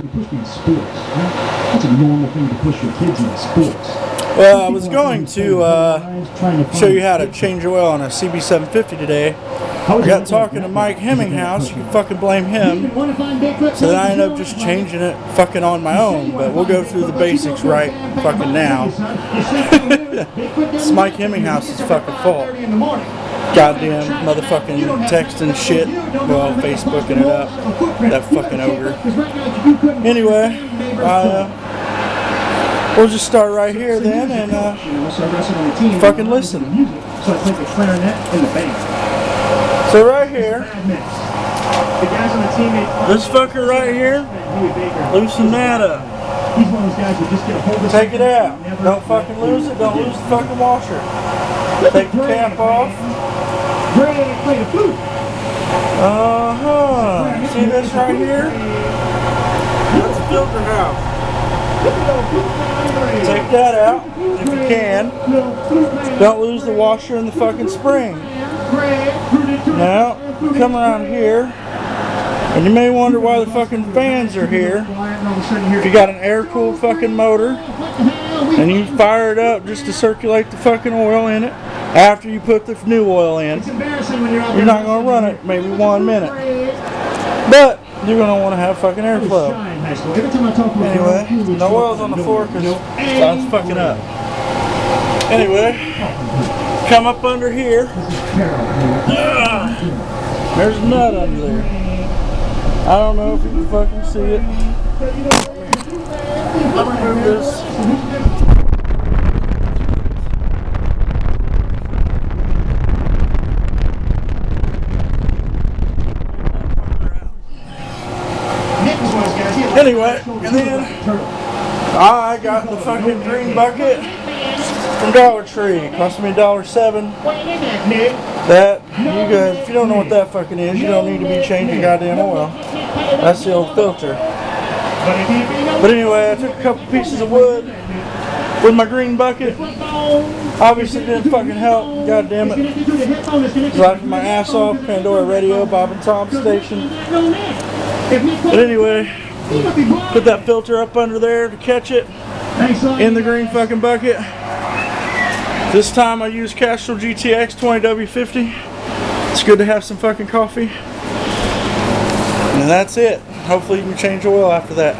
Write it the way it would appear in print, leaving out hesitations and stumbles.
push me in sports, right? That's a normal thing to push your kids into sports. Well, I was going to show you how to change oil on a CB750 today. I got talking to Mike Hemminghouse. You can fucking blame him. So then I ended up just changing it fucking on my own. But we'll go through the basics right fucking now. It's Mike Hemminghouse's fucking fault. Goddamn motherfucking texting shit. Well, Facebooking it up. That fucking ogre. Anyway, we'll just start right here then and fucking listen. So I play the clarinet and the band. So right here, this fucker right here, loosen that up. Take it out. Don't fucking lose it. Don't lose the fucking washer. Take the cap off. See this right here? That's the filter house. Take that out if you can. Don't lose the washer and the fucking spring. Now, come around here, and you may wonder why the fucking fans are here. If you got an air-cooled fucking motor, and you fire it up just to circulate the fucking oil in it, after you put the new oil in, you're not going to run it maybe 1 minute. But, you're going to want to have fucking airflow. Anyway, no oil's on the floor because it's fucking up. Anyway, come up under here. There's a nut under there. I don't know if you can fucking see it. Let me move this. Anyway, and then I got the fucking green bucket from Dollar Tree. It cost me $1.07. That, you guys, if you don't know what that fucking is, you don't need to be changing goddamn oil. That's the old filter. But anyway, I took a couple pieces of wood with my green bucket. Obviously didn't fucking help, god damn it. Driving my ass off, Pandora Radio, Bob and Tom station. But anyway, put that filter up under there to catch it in the green fucking bucket. This time I used Castrol GTX 20W50. It's good to have some fucking coffee. And that's it. Hopefully you can change oil after that.